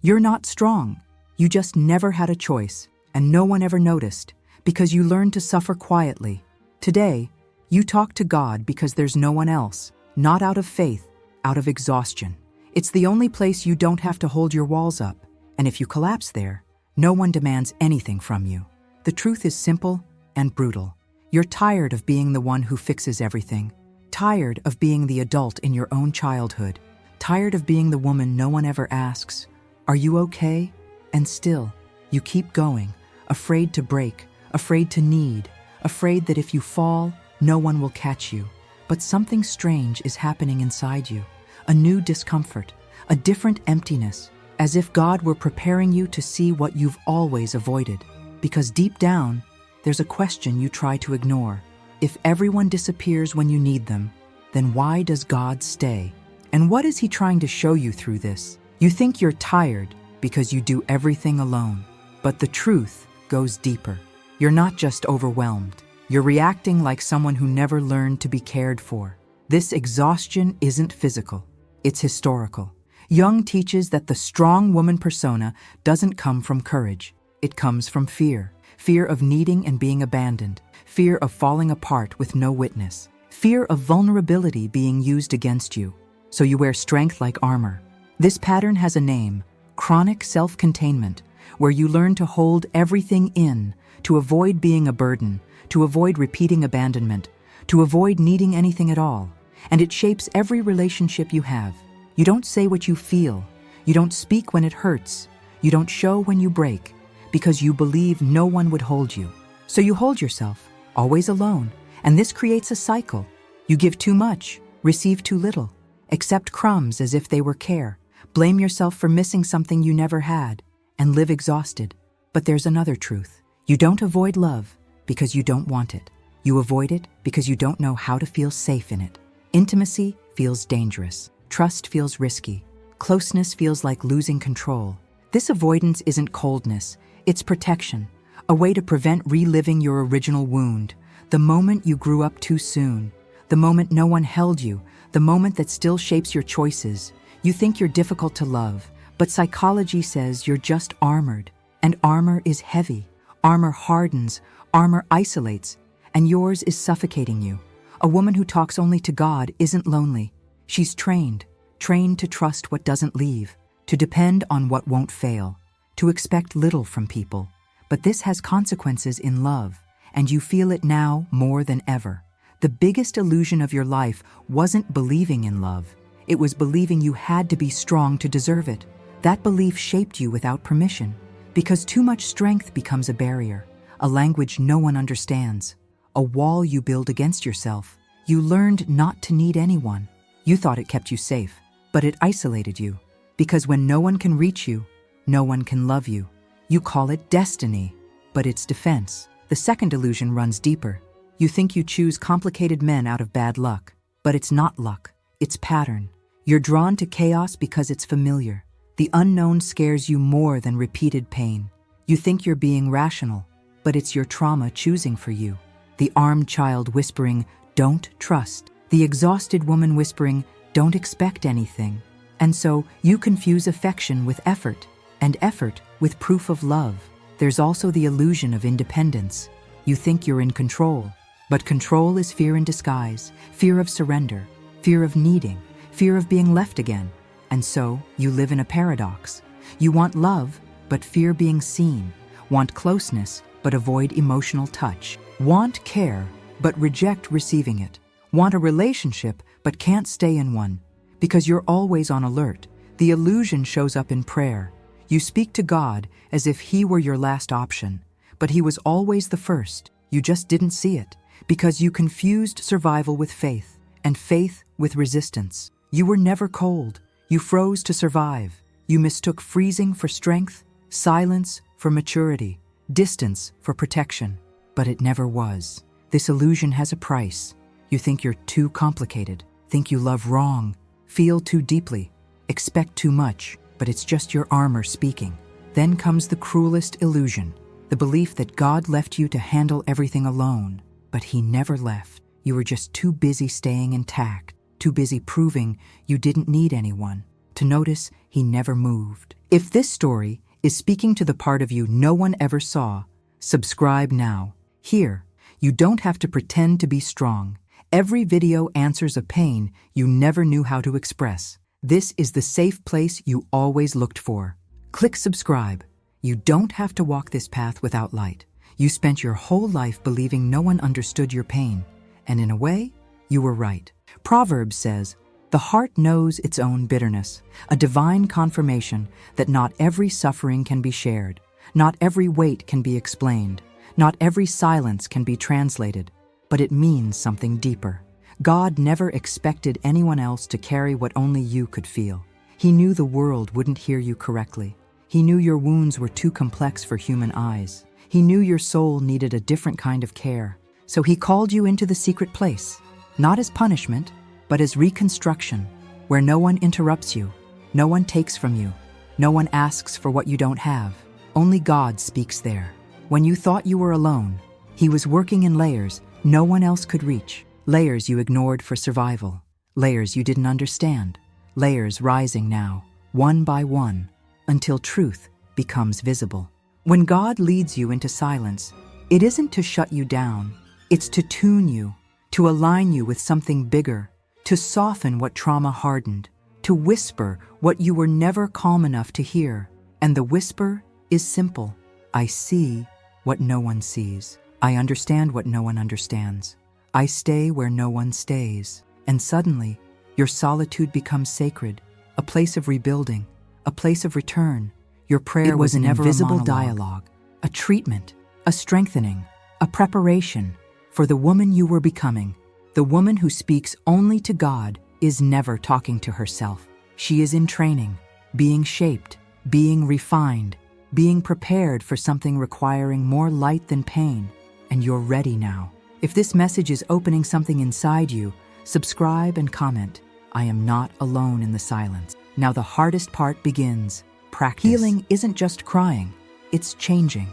You're not strong. You just never had a choice, and no one ever noticed, because you learned to suffer quietly. Today, you talk to God because there's no one else, not out of faith, out of exhaustion. It's the only place you don't have to hold your walls up, and if you collapse there, no one demands anything from you. The truth is simple and brutal. You're tired of being the one who fixes everything, tired of being the adult in your own childhood, tired of being the woman no one ever asks, "Are you okay?" And still, you keep going, afraid to break, afraid to need, afraid that if you fall, no one will catch you. But something strange is happening inside you, a new discomfort, a different emptiness, as if God were preparing you to see what you've always avoided. Because deep down, there's a question you try to ignore. If everyone disappears when you need them, then why does God stay? And what is He trying to show you through this? You think you're tired because you do everything alone. But the truth goes deeper. You're not just overwhelmed. You're reacting like someone who never learned to be cared for. This exhaustion isn't physical. It's historical. Jung teaches that the strong woman persona doesn't come from courage. It comes from fear. Fear of needing and being abandoned. Fear of falling apart with no witness. Fear of vulnerability being used against you. So you wear strength like armor. This pattern has a name: chronic self-containment, where you learn to hold everything in, to avoid being a burden, to avoid repeating abandonment, to avoid needing anything at all. And it shapes every relationship you have. You don't say what you feel. You don't speak when it hurts. You don't show when you break, because you believe no one would hold you. So you hold yourself, always alone, and this creates a cycle. You give too much, receive too little, accept crumbs as if they were care, blame yourself for missing something you never had, and live exhausted. But there's another truth. You don't avoid love because you don't want it. You avoid it because you don't know how to feel safe in it. Intimacy feels dangerous. Trust feels risky. Closeness feels like losing control. This avoidance isn't coldness, it's protection, a way to prevent reliving your original wound, the moment you grew up too soon, the moment no one held you, the moment that still shapes your choices. You think you're difficult to love, but psychology says you're just armored, and armor is heavy. Armor hardens, armor isolates, and yours is suffocating you. A woman who talks only to God isn't lonely. She's trained to trust what doesn't leave, to depend on what won't fail, to expect little from people. But this has consequences in love, and you feel it now more than ever. The biggest illusion of your life wasn't believing in love. It was believing you had to be strong to deserve it. That belief shaped you without permission, because too much strength becomes a barrier, a language no one understands, a wall you build against yourself. You learned not to need anyone. You thought it kept you safe, but it isolated you, because when no one can reach you, no one can love you. You call it destiny, but it's defense. The second illusion runs deeper. You think you choose complicated men out of bad luck, but it's not luck, it's pattern. You're drawn to chaos because it's familiar. The unknown scares you more than repeated pain. You think you're being rational, but it's your trauma choosing for you. The armed child whispering, "Don't trust." The exhausted woman whispering, "Don't expect anything." And so you confuse affection with effort, and effort with proof of love. There's also the illusion of independence. You think you're in control, but control is fear in disguise, fear of surrender, fear of needing, fear of being left again. And so you live in a paradox. You want love, but fear being seen. Want closeness, but avoid emotional touch. Want care, but reject receiving it. Want a relationship, but can't stay in one. Because you're always on alert, the illusion shows up in prayer. You speak to God as if He were your last option, but He was always the first. You just didn't see it, because you confused survival with faith, and faith with resistance. You were never cold. You froze to survive. You mistook freezing for strength, silence for maturity, distance for protection. But it never was. This illusion has a price. You think you're too complicated, think you love wrong, feel too deeply, expect too much, but it's just your armor speaking. Then comes the cruelest illusion, the belief that God left you to handle everything alone. But He never left. You were just too busy staying intact, too busy proving you didn't need anyone. to notice he never moved. If this story is speaking to the part of you no one ever saw, subscribe now. Here, you don't have to pretend to be strong. Every video answers a pain you never knew how to express. This is the safe place you always looked for. Click subscribe. You don't have to walk this path without light. You spent your whole life believing no one understood your pain, and in a way, you were right. Proverbs says, "The heart knows its own bitterness," a divine confirmation that not every suffering can be shared, not every weight can be explained, not every silence can be translated, but it means something deeper. God never expected anyone else to carry what only you could feel. He knew the world wouldn't hear you correctly. He knew your wounds were too complex for human eyes. He knew your soul needed a different kind of care. So he called you into the secret place, not as punishment, but as reconstruction, where no one interrupts you, no one takes from you, no one asks for what you don't have. Only God speaks there. When you thought you were alone, he was working in layers no one else could reach. Layers you ignored for survival. Layers you didn't understand. Layers rising now, one by one, until truth becomes visible. When God leads you into silence, it isn't to shut you down. It's to tune you, to align you with something bigger, to soften what trauma hardened, to whisper what you were never calm enough to hear. And the whisper is simple. I see what no one sees. I understand what no one understands. I stay where no one stays. And suddenly, your solitude becomes sacred, a place of rebuilding, a place of return. Your prayer was an invisible dialogue, a treatment, a strengthening, a preparation for the woman you were becoming. The woman who speaks only to God is never talking to herself. She is in training, being shaped, being refined, being prepared for something requiring more light than pain. And you're ready now. If this message is opening something inside you, subscribe and comment. I am not alone in the silence. Now the hardest part begins. Practice. Healing isn't just crying, it's changing,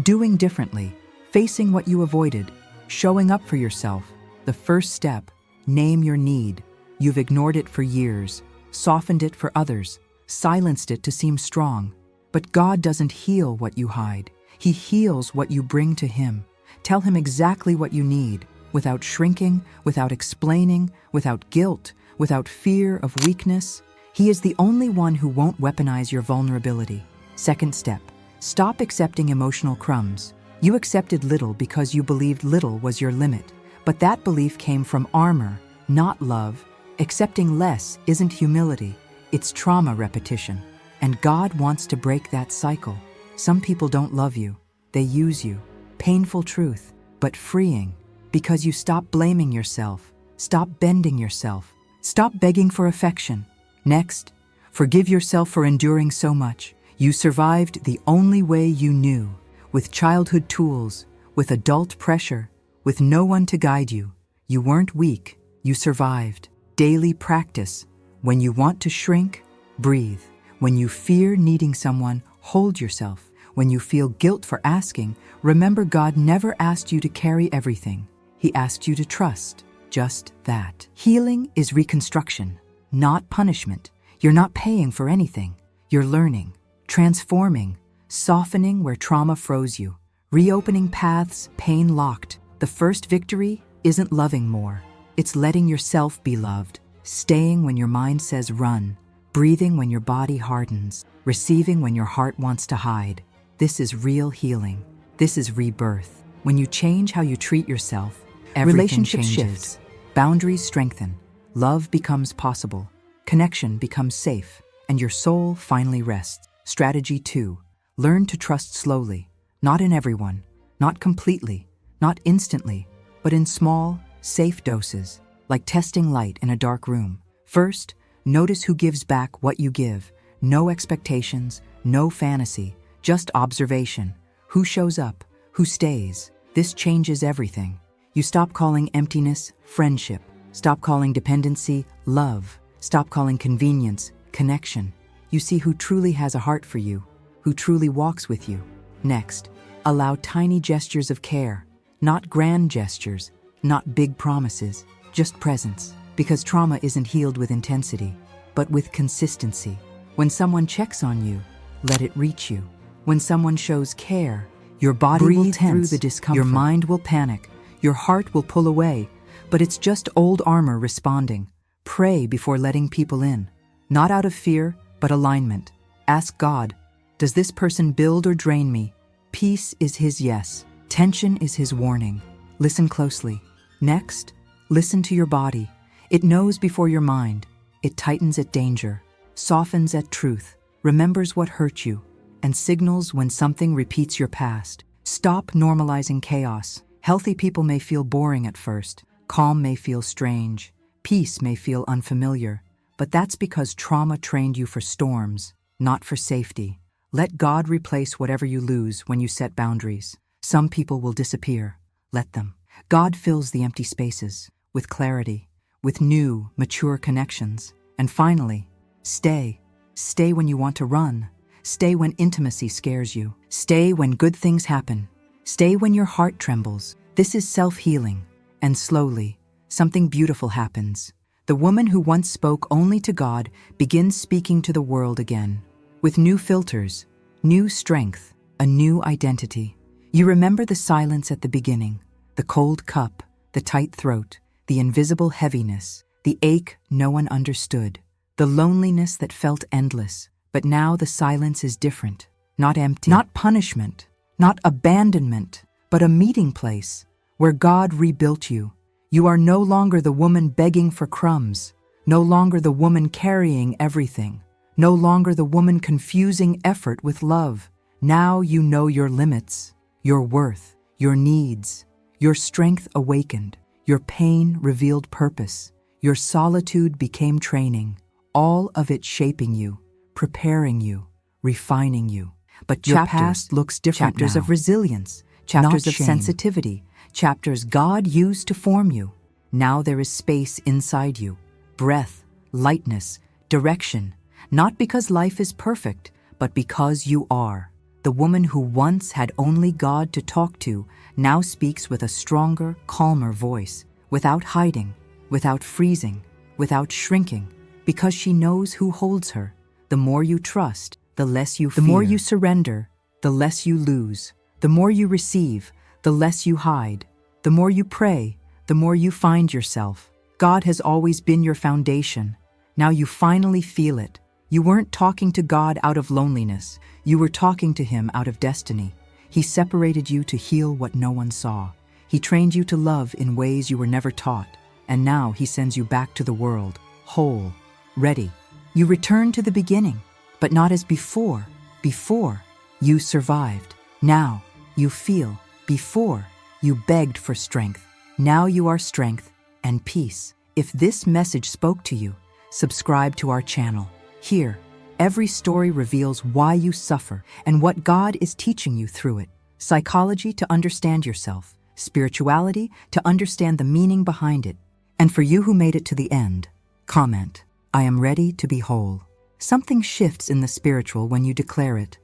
doing differently, facing what you avoided, showing up for yourself. The first step, name your need. You've ignored it for years, softened it for others, silenced it to seem strong. But God doesn't heal what you hide. He heals what you bring to him. Tell him exactly what you need, without shrinking, without explaining, without guilt, without fear of weakness. He is the only one who won't weaponize your vulnerability. Second step, stop accepting emotional crumbs. You accepted little because you believed little was your limit. But that belief came from armor, not love. Accepting less isn't humility, it's trauma repetition. And God wants to break that cycle. Some people don't love you, they use you. Painful truth, but freeing, because you stop blaming yourself, stop bending yourself, stop begging for affection. Next, forgive yourself for enduring so much. You survived the only way you knew, with childhood tools, with adult pressure, with no one to guide you. You weren't weak, you survived. Daily practice. When you want to shrink, breathe. When you fear needing someone, hold yourself. When you feel guilt for asking, remember God never asked you to carry everything. He asked you to trust, just that. Healing is reconstruction, not punishment. You're not paying for anything. You're learning, transforming, softening where trauma froze you, reopening paths pain locked. The first victory isn't loving more. It's letting yourself be loved, staying when your mind says run, breathing when your body hardens, receiving when your heart wants to hide. This is real healing. This is rebirth. When you change how you treat yourself, relationships shift, boundaries strengthen, love becomes possible, connection becomes safe, and your soul finally rests. Strategy 2. Learn to trust slowly, not in everyone, not completely, not instantly, but in small, safe doses, like testing light in a dark room. First, notice who gives back what you give. No expectations, no fantasy, just observation. Who shows up, who stays. This changes everything. You stop calling emptiness friendship. Stop calling dependency love. Stop calling convenience connection. You see who truly has a heart for you, who truly walks with you. Next, allow tiny gestures of care, not grand gestures, not big promises, just presence. Because trauma isn't healed with intensity. but with consistency. When someone checks on you, let it reach you. When someone shows care, your body will tense, through the discomfort. Your mind will panic, your heart will pull away, but it's just old armor responding. Pray before letting people in, not out of fear, but alignment. Ask God, does this person build or drain me? Peace is his yes. Tension is his warning. Listen closely. Next, listen to your body. It knows before your mind. It tightens at danger, softens at truth, remembers what hurt you, and signals when something repeats your past. Stop normalizing chaos. Healthy people may feel boring at first. Calm may feel strange. Peace may feel unfamiliar. But that's because trauma trained you for storms, not for safety. Let God replace whatever you lose when you set boundaries. Some people will disappear. Let them. God fills the empty spaces with clarity, with new, mature connections. And finally, stay. Stay when you want to run. Stay when intimacy scares you. Stay when good things happen. Stay when your heart trembles. This is self-healing. And slowly, something beautiful happens. The woman who once spoke only to God begins speaking to the world again. With new filters, new strength, a new identity. You remember the silence at the beginning, the cold cup, the tight throat, the invisible heaviness, the ache no one understood, the loneliness that felt endless. But now the silence is different, not empty, not punishment, not abandonment, but a meeting place where God rebuilt you. You are no longer the woman begging for crumbs, no longer the woman carrying everything, no longer the woman confusing effort with love. Now you know your limits, your worth, your needs, your strength awakened, your pain revealed purpose, your solitude became training, all of it shaping you, preparing you, refining you. But your past looks different. Chapters of resilience, chapters of sensitivity, chapters God used to form you. Now there is space inside you, breath, lightness, direction, not because life is perfect, but because you are. The woman who once had only God to talk to now speaks with a stronger, calmer voice, without hiding, without freezing, without shrinking, because she knows who holds her. The more you trust, the less you fear. The more you surrender, the less you lose. The more you receive, the less you hide. The more you pray, the more you find yourself. God has always been your foundation. Now you finally feel it. You weren't talking to God out of loneliness. You were talking to Him out of destiny. He separated you to heal what no one saw. He trained you to love in ways you were never taught. And now He sends you back to the world, whole, ready. You return to the beginning, but not as before. Before, you survived. Now, you feel. Before, you begged for strength. Now you are strength and peace. If this message spoke to you, subscribe to our channel. Here, every story reveals why you suffer and what God is teaching you through it. Psychology to understand yourself, spirituality to understand the meaning behind it. And for you who made it to the end, comment, I am ready to be whole. Something shifts in the spiritual when you declare it.